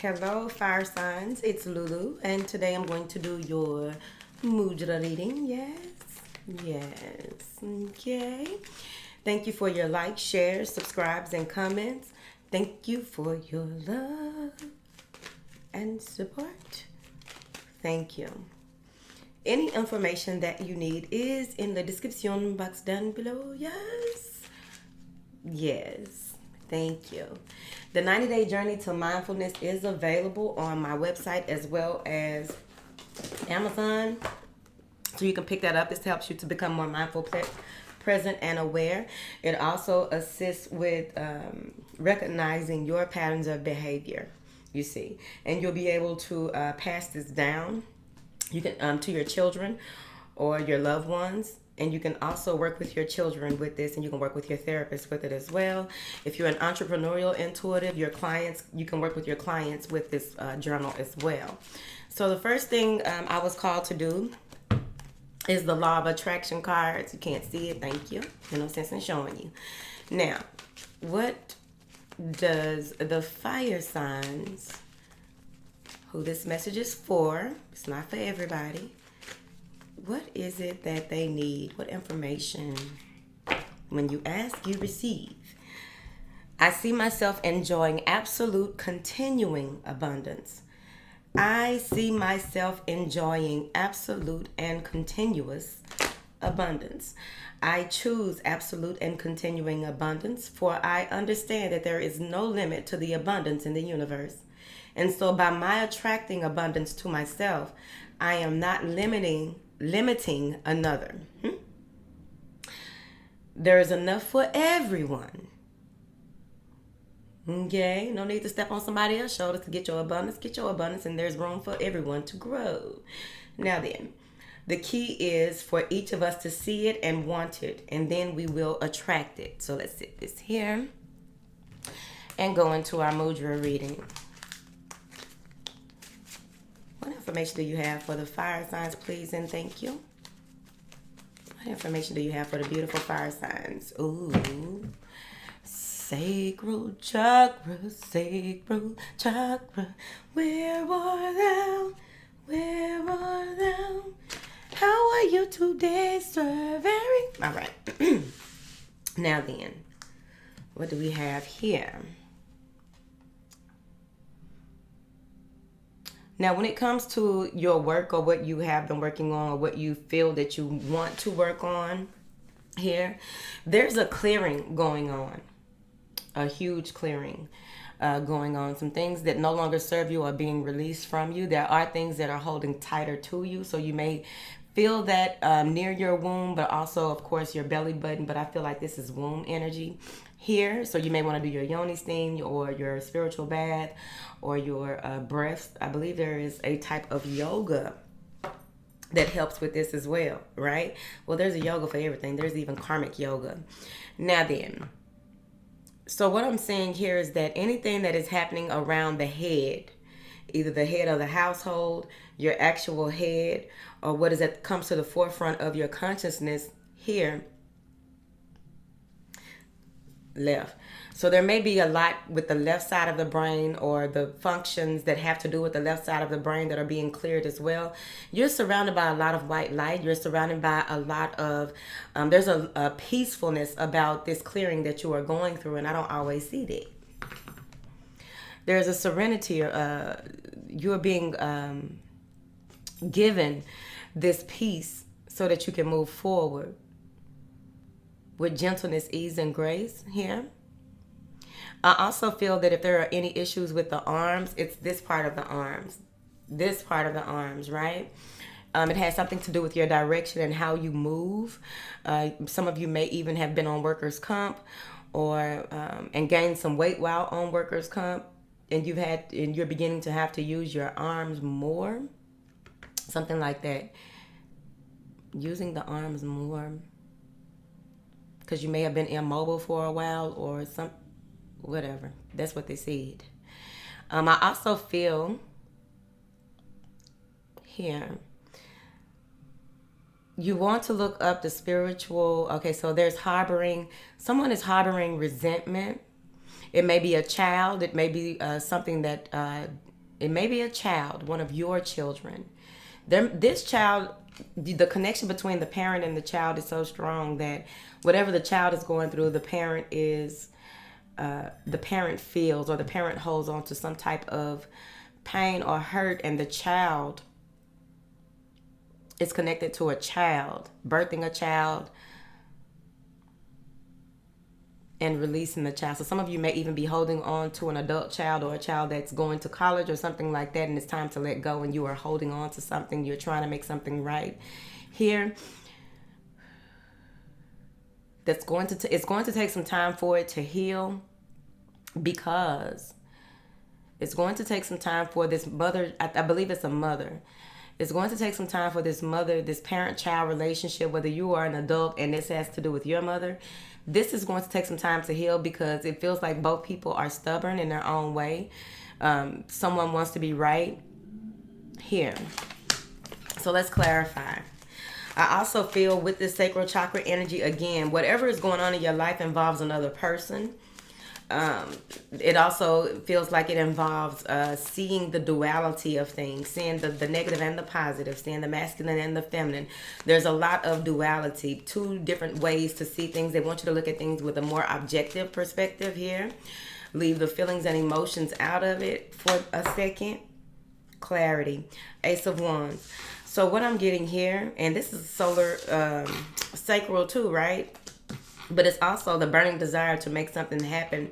Hello, fire signs. It's Lulu, and today I'm going to do your mudra reading. Yes. Okay. Thank you for your likes, shares, subscribes, and comments. Thank you for your love and support. Thank you. Any information that you need is in the description box down below. Yes. Thank you. The 90-day journey to mindfulness is available on my website as well as Amazon. So you can pick that up. This helps you to become more mindful, present, and aware. It also assists with recognizing your patterns of behavior, you see. And you'll be able to pass this down. You can to your children or your loved ones. And you can also work with your children with this, and you can work with your therapist with it as well. If you're an entrepreneurial intuitive, your clients, you can work with your clients with this journal as well. So the first thing I was called to do is the law of attraction cards. You can't see it, thank you. There's no sense in showing you. Now, what does the fire signs, who this message is for, it's not for everybody, what is it that they need? What information? When you ask, you receive. I see myself enjoying absolute continuing abundance. I see myself enjoying absolute and continuous abundance. I choose absolute and continuing abundance, for I understand that there is no limit to the abundance in the universe. And so by my attracting abundance to myself, I am not limiting another. There is enough for everyone. Okay, no need to step on somebody else's shoulders to get your abundance. Get your abundance, and there's room for everyone to grow. Now then, the key is for each of us to see it and want it, and then we will attract it. So let's sit this here and go into our mudra reading. What information do you have for the fire signs, please, and thank you? What information do you have for the beautiful fire signs? Ooh. Sacral chakra, where are thou? Where are thou? How are you today, sir? All right. Now then, what do we have here? Now, when it comes to your work or what you have been working on or what you feel that you want to work on here, there's a clearing going on, a huge clearing going on. Some things that no longer serve you are being released from you. There are things that are holding tighter to you. So you may feel that near your womb, but also, of course, your belly button. But I feel like this is womb energy here. So you may want to do your yoni steam or your spiritual bath or your breaths. I believe there is a type of yoga that helps with this as well, right? Well, there's a yoga for everything. There's even karmic yoga. Now then, so what I'm saying here is that anything that is happening around the head, either the head of the household, your actual head, or what is that comes to the forefront of your consciousness here, left. So there may be a lot with the left side of the brain or the functions that have to do with the left side of the brain that are being cleared as well. You're surrounded by a lot of white light. You're surrounded by a lot of, there's a peacefulness about this clearing that you are going through, and I don't always see that. There's a serenity, you're being given this peace so that you can move forward with gentleness, ease, and grace here. I also feel that if there are any issues with the arms, it's this part of the arms. This part of the arms, right? It has something to do with your direction and how you move. Some of you may even have been on workers' comp or and gained some weight while on workers' comp, and you're beginning to have to use your arms more. Something like that. Using the arms more. Because you may have been immobile for a while or whatever. That's what they said. I also feel here, you want to look up the spiritual, okay, so someone is harboring resentment. It may be a child. It may be something that It may be a child, one of your children. This child, the connection between the parent and the child is so strong that whatever the child is going through, the parent feels, or the parent holds on to some type of pain or hurt, and the child is connected to a child, birthing a child and releasing the child. So some of you may even be holding on to an adult child or a child that's going to college or something like that, and it's time to let go, and you are holding on to something. You're trying to make something right here. It's going to take some time for it to heal, because it's going to take some time for this mother. I believe it's a mother. It's going to take some time for this parent-child relationship, whether you are an adult and this has to do with your mother. This is going to take some time to heal, because it feels like both people are stubborn in their own way. Someone wants to be right here. So let's clarify. I also feel with this sacral chakra energy, again, whatever is going on in your life involves another person. It also feels like it involves seeing the duality of things, seeing the negative and the positive, seeing the masculine and the feminine. There's a lot of duality, two different ways to see things. They want you to look at things with a more objective perspective here. Leave the feelings and emotions out of it for a second. Clarity. Ace of Wands. So what I'm getting here, and this is solar sacral too, right? But it's also the burning desire to make something happen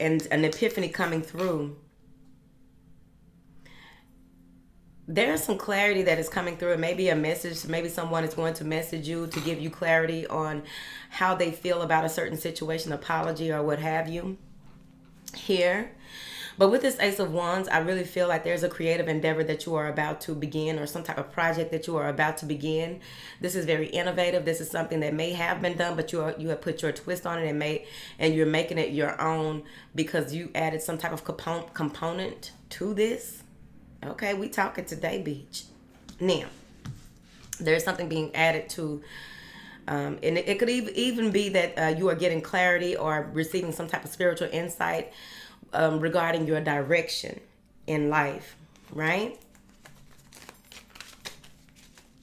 and an epiphany coming through. There's some clarity that is coming through. It may be a message. Maybe someone is going to message you to give you clarity on how they feel about a certain situation, apology, or what have you here. But with this Ace of Wands, I really feel like there's a creative endeavor that you are about to begin, or some type of project that you are about to begin. This is very innovative. This is something that may have been done, but you have put your twist on it, and you're making it your own because you added some type of component to this. Okay, we talking today, beach. Now, there's something being added to, and it could even be that you are getting clarity or receiving some type of spiritual insight regarding your direction in life, right?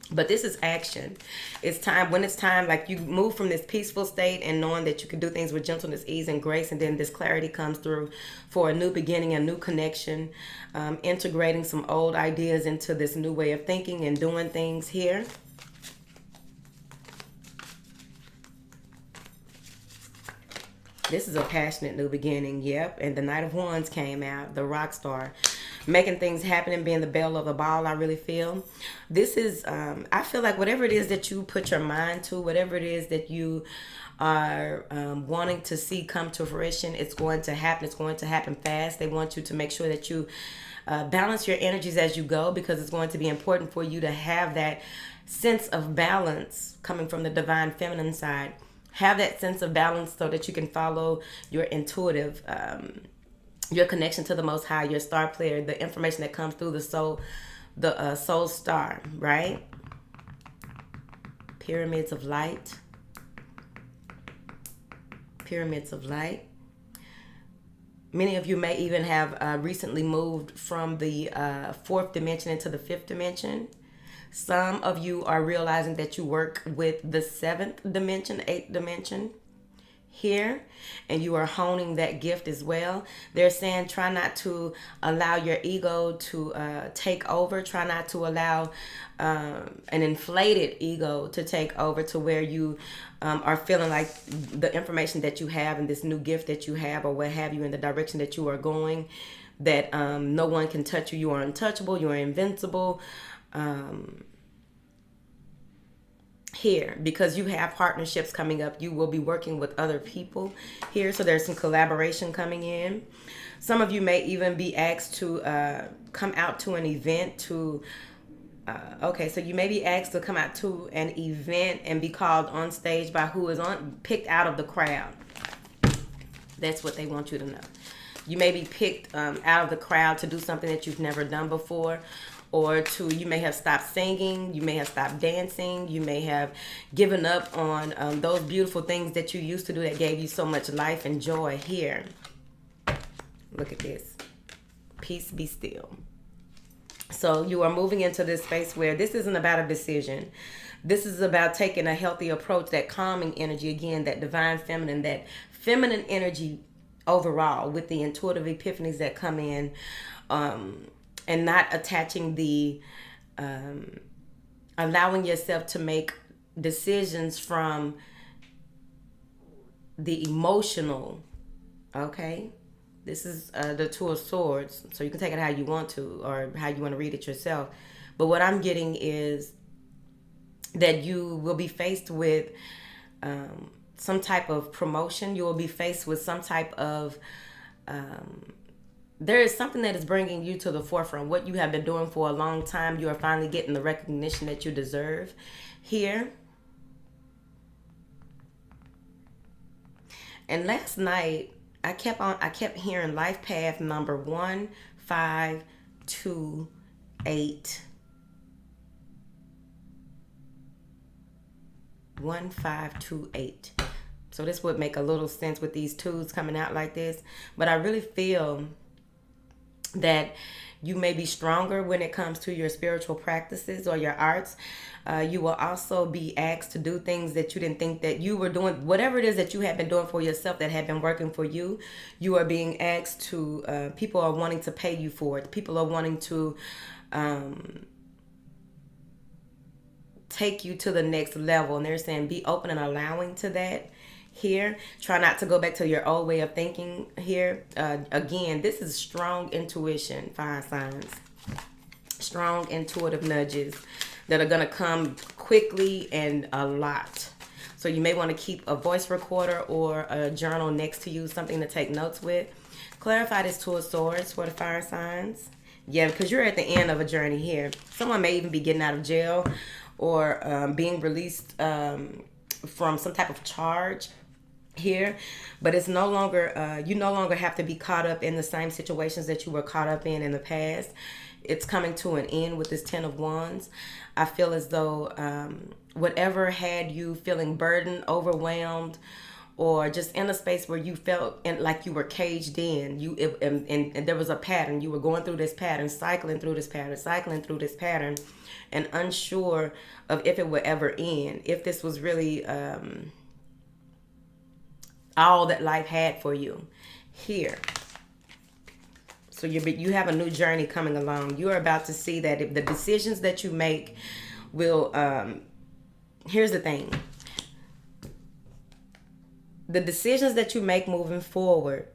But this is action. It's time. When it's time, like you move from this peaceful state and knowing that you can do things with gentleness, ease, and grace, and then this clarity comes through for a new beginning, a new connection, integrating some old ideas into this new way of thinking and doing things here. This is a passionate new beginning, yep. And the Knight of Wands came out, the rock star. Making things happen and being the belle of the ball, I really feel. This is, I feel like whatever it is that you put your mind to, whatever it is that you are wanting to see come to fruition, it's going to happen. It's going to happen fast. They want you to make sure that you balance your energies as you go, because it's going to be important for you to have that sense of balance coming from the divine feminine side. Have that sense of balance so that you can follow your intuitive, your connection to the Most High, your star player, the information that comes through the soul star, right? Pyramids of light. Pyramids of light. Many of you may even have recently moved from the fourth dimension into the fifth dimension. Some of you are realizing that you work with the seventh dimension, eighth dimension here, and you are honing that gift as well. They're saying try not to allow your ego to take over. Try not to allow an inflated ego to take over, to where you are feeling like the information that you have and this new gift that you have, or what have you, in the direction that you are going, that no one can touch you. You are untouchable. You are invincible. Here, because you have partnerships coming up, you will be working with other people here, so there's some collaboration coming in. Some of you may even be asked to come out to an event to so you may be asked to come out to an event and be called on stage by who is picked out of the crowd. That's what they want you to know. You may be picked out of the crowd to do something that you've never done before, or you may have stopped singing, you may have stopped dancing, you may have given up on those beautiful things that you used to do that gave you so much life and joy here. Look at this. Peace be still. So you are moving into this space where this isn't about a decision. This is about taking a healthy approach, that calming energy, again, that divine feminine, that feminine energy overall, with the intuitive epiphanies that come in, and not attaching allowing yourself to make decisions from the emotional. Okay, this is the Two of Swords, so you can take it how you want to, or how you want to read it yourself. But what I'm getting is that you will be faced with some type of promotion. You will be faced with some type of there is something that is bringing you to the forefront. What you have been doing for a long time, you are finally getting the recognition that you deserve here. And last night, I kept hearing life path number 1528. 1528. So this would make a little sense with these twos coming out like this. But I really feel that you may be stronger when it comes to your spiritual practices or your arts. You will also be asked to do things that you didn't think that you were doing. Whatever it is that you have been doing for yourself that had been working for you, you are being asked to, people are wanting to pay you for it. People are wanting to take you to the next level. And they're saying be open and allowing to that here. Try not to go back to your old way of thinking here. Again, this is strong intuition, fire signs. Strong intuitive nudges that are going to come quickly and a lot. So you may want to keep a voice recorder or a journal next to you, something to take notes with. Clarify this Two of Swords for the fire signs. Yeah, because you're at the end of a journey here. Someone may even be getting out of jail or being released from some type of charge here, but it's no longer you no longer have to be caught up in the same situations that you were caught up in the past. It's coming to an end with this 10 of Wands. I feel as though whatever had you feeling burdened, overwhelmed, or just in a space where you felt like you were caged in, and there was a pattern. You were going through this pattern, cycling through this pattern, and unsure of if it would ever end, if this was really all that life had for you here. So you have a new journey coming along. You are about to see that if the decisions that you make will, here's the thing. The decisions that you make moving forward,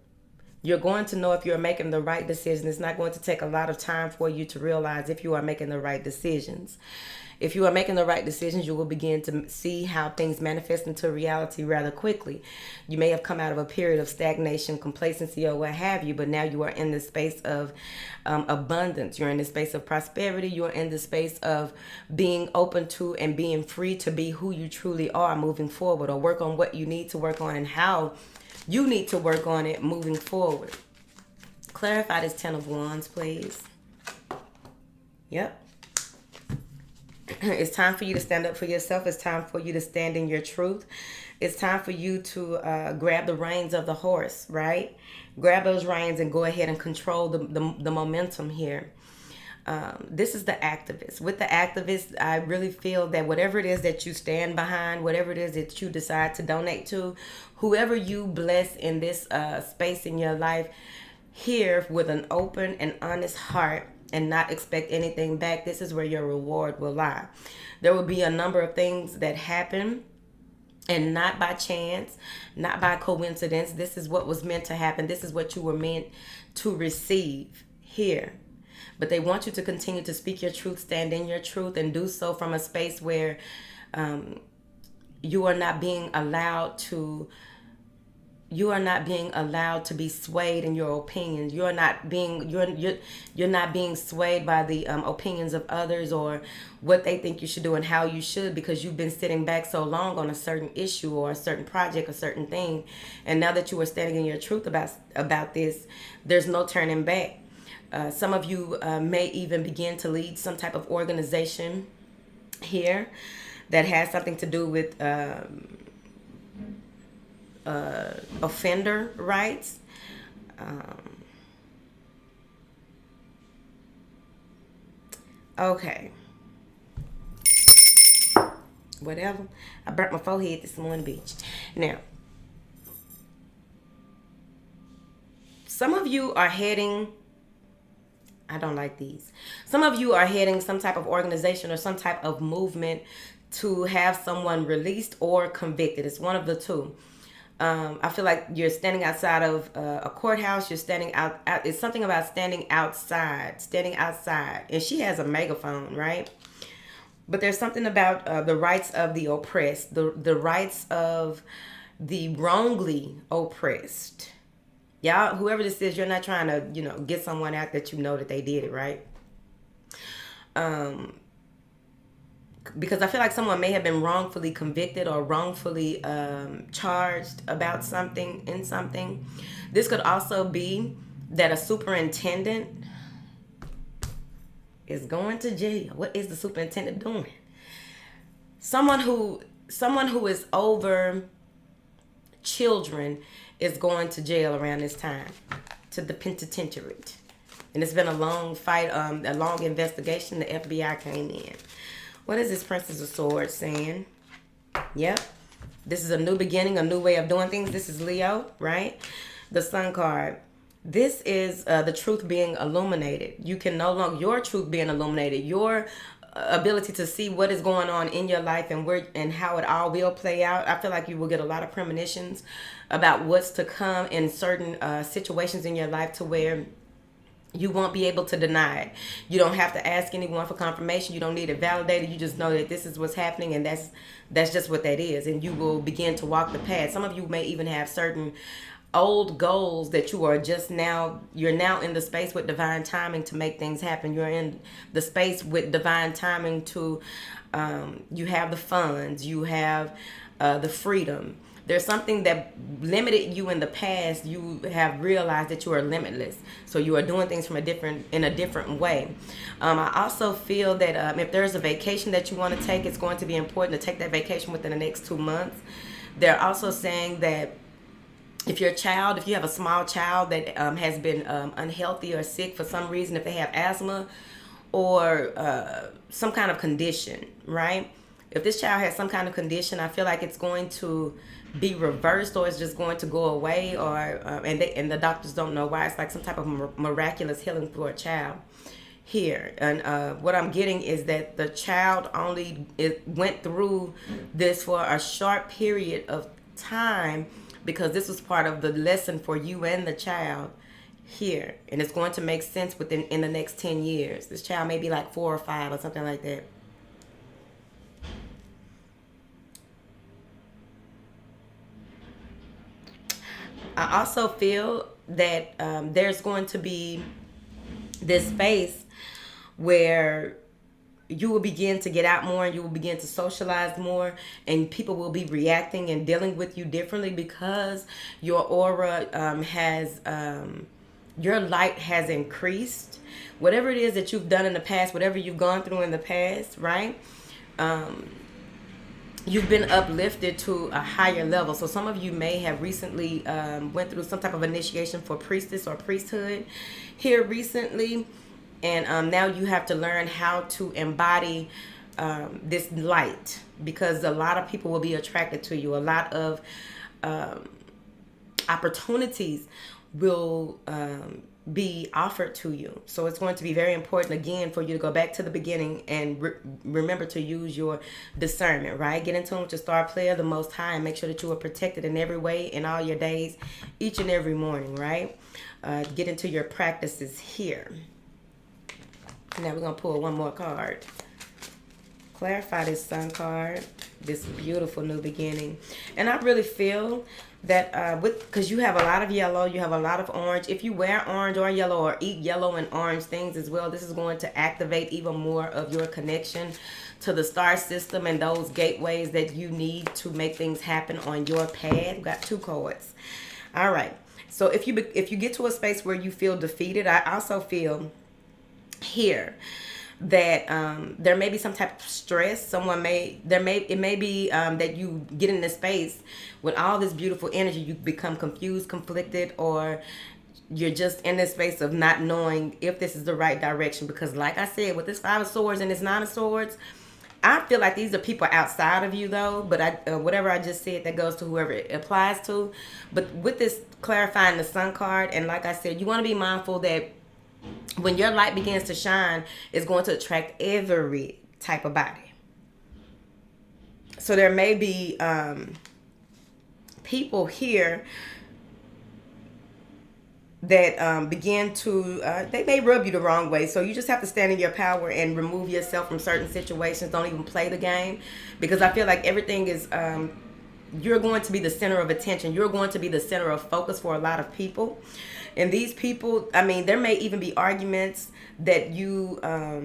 you're going to know if you're making the right decision. It's not going to take a lot of time for you to realize if you are making the right decisions. If you are making the right decisions, you will begin to see how things manifest into reality rather quickly. You may have come out of a period of stagnation, complacency, or what have you, but now you are in this space of abundance. You're in this space of prosperity. You're in the space of being open to and being free to be who you truly are moving forward, or work on what you need to work on and how you need to work on it moving forward. Clarify this 10 of Wands, please. Yep. It's time for you to stand up for yourself. It's time for you to stand in your truth. It's time for you to grab the reins of the horse, right? Grab those reins and go ahead and control the momentum here. This is the activist. With the activist, I really feel that whatever it is that you stand behind, whatever it is that you decide to donate to, whoever you bless in this space in your life, here with an open and honest heart, and not expect anything back, this is where your reward will lie. There will be a number of things that happen, and not by chance, not by coincidence. This is what was meant to happen. This is what you were meant to receive here. But they want you to continue to speak your truth, stand in your truth, and do so from a space where you are not being allowed to be swayed in your opinions. You're not being swayed by the opinions of others or what they think you should do and how you should, because you've been sitting back so long on a certain issue or a certain project, a certain thing, and now that you are standing in your truth about this, there's no turning back. Some of you may even begin to lead some type of organization here that has something to do with offender rights. Okay. Whatever. I burnt my forehead this morning, bitch. Now, some of you are heading, I don't like these. Some of you are heading some type of organization or some type of movement to have someone released or convicted. It's one of the two. I feel like you're standing outside of a courthouse. You're standing out. It's something about standing outside. And she has a megaphone, right? But there's something about the rights of the oppressed, the rights of the wrongly oppressed. Y'all, whoever this is, you're not trying to, get someone out that you know that they did it, right? Because I feel like someone may have been wrongfully convicted or wrongfully charged about something. This could also be that a superintendent is going to jail. What is the superintendent doing? Someone who is over children is going to jail around this time, to the penitentiary. And it's been a long fight, a long investigation. The FBI came in. What is this Princess of Swords saying? Yep. This is a new beginning, a new way of doing things. This is Leo, right? The Sun card. This is the truth being illuminated. You can no longer, your truth being illuminated, your ability to see what is going on in your life and how it all will play out. I feel like you will get a lot of premonitions about what's to come in certain situations in your life to where you won't be able to deny it. You don't have to ask anyone for confirmation. You don't need it validated. You just know that this is what's happening, and that's just what that is. And you will begin to walk the path. Some of you may even have certain old goals that you're now in the space with divine timing to make things happen. You're in the space with divine timing to you have the funds, you have the freedom. There's something that limited you in the past. You have realized that you are limitless. So you are doing things in a different way. I also feel that if there's a vacation that you want to take, it's going to be important to take that vacation within the next 2 months. They're also saying that if you have a small child that has been unhealthy or sick for some reason, if they have asthma or some kind of condition, right? If this child has some kind of condition, I feel like it's going to be reversed, or it's just going to go away, or and the doctors don't know why. It's like some type of miraculous healing for a child here. And what I'm getting is that the child went through this for a short period of time, because this was part of the lesson for you and the child here. And it's going to make sense in the next 10 years. This child may be like 4 or 5 or something like that. I also feel that there's going to be this space where you will begin to get out more and you will begin to socialize more, and people will be reacting and dealing with you differently because your aura your light has increased. Whatever it is that you've done in the past, whatever you've gone through in the past, right? You've been uplifted to a higher level. So some of you may have recently went through some type of initiation for priestess or priesthood here recently. And now you have to learn how to embody this light, because a lot of people will be attracted to you. A lot of opportunities will be offered to you. So it's going to be very important, again, for you to go back to the beginning and remember to use your discernment, right? Get in tune with your star player, the Most High, and make sure that you are protected in every way in all your days, each and every morning, right? Get into your practices here. Now we're going to pull one more card. Clarify this Sun card, this beautiful new beginning. And I really feel that because you have a lot of yellow, you have a lot of orange. If you wear orange or yellow or eat yellow and orange things as well, this is going to activate even more of your connection to the star system and those gateways that you need to make things happen on your path. We've got 2 cards. All right. So if you get to a space where you feel defeated, I also feel here that there may be some type of stress. It may be that you get in this space with all this beautiful energy, you become confused, conflicted, or you're just in this space of not knowing if this is the right direction. Because like I said, with this Five of Swords and this Nine of Swords, I feel like these are people outside of you, though. But whatever I just said, that goes to whoever it applies to. But with this clarifying the Sun card, and like I said, you want to be mindful that when your light begins to shine, it's going to attract every type of body. So there may be people here that begin to, they may rub you the wrong way. So you just have to stand in your power and remove yourself from certain situations. Don't even play the game, because I feel like everything is, you're going to be the center of attention. You're going to be the center of focus for a lot of people. And these people, I mean, there may even be arguments that you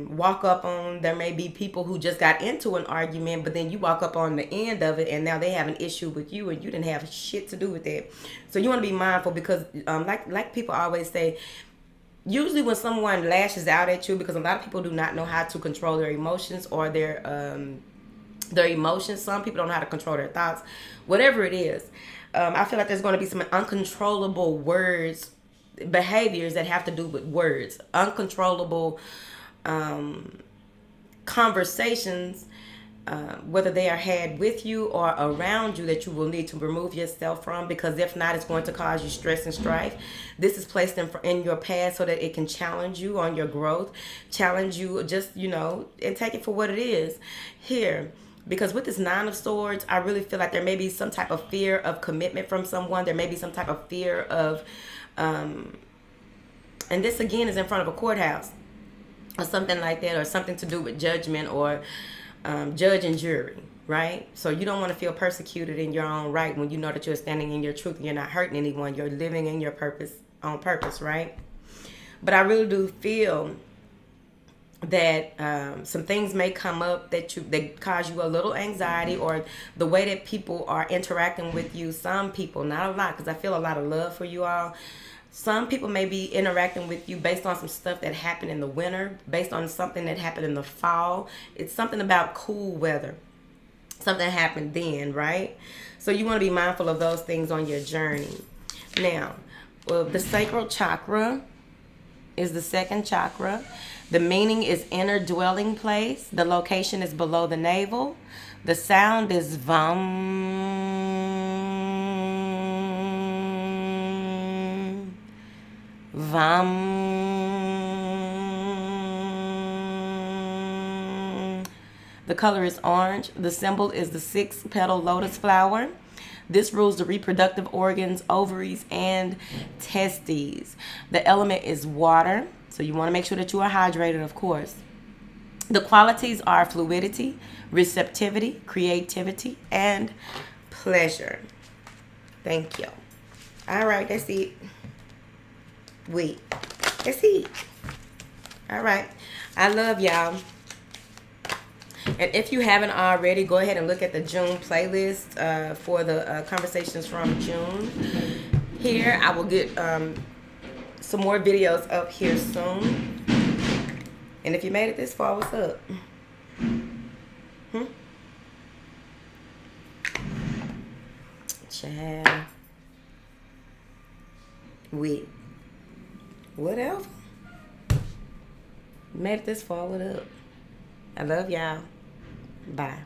walk up on. There may be people who just got into an argument, but then you walk up on the end of it, and now they have an issue with you, and you didn't have shit to do with that. So you want to be mindful, because like people always say, usually when someone lashes out at you, because a lot of people do not know how to control their emotions or their emotions. Some people don't know how to control their thoughts. Whatever it is, I feel like there's going to be some uncontrollable behaviors that have to do with words, uncontrollable conversations, whether they are had with you or around you, that you will need to remove yourself from, because if not, it's going to cause you stress and strife. This is placed in your past so that it can challenge you on your growth, challenge you just, and take it for what it is here. Because with this Nine of Swords, I really feel like there may be some type of fear of commitment from someone. There may be some type of fear of and this again is in front of a courthouse or something like that, or something to do with judgment or judge and jury, right? So you don't want to feel persecuted in your own right when you know that you're standing in your truth and you're not hurting anyone. You're living in your purpose on purpose, right? But I really do feel that some things may come up that cause you a little anxiety, or the way that people are interacting with you. Some people, not a lot, because I feel a lot of love for you all. Some people may be interacting with you based on some stuff that happened in the winter, based on something that happened in the fall. It's something about cool weather. Something happened then, right? So you want to be mindful of those things on your journey. Now, the sacral chakra is the second chakra. The meaning is inner dwelling place. The location is below the navel. The sound is vam. Vam. The color is orange. The symbol is the 6-petal lotus flower. This rules the reproductive organs, ovaries, and testes. The element is water, so you want to make sure that you are hydrated, of course. The qualities are fluidity, receptivity, creativity, and pleasure. Thank you. All right, that's it. That's it. All right. I love y'all. And if you haven't already, go ahead and look at the June playlist for the conversations from June. Here, I will get some more videos up here soon. And if you made it this far, what's up? Child. Whatever. Made it this far, what up? I love y'all. Bye.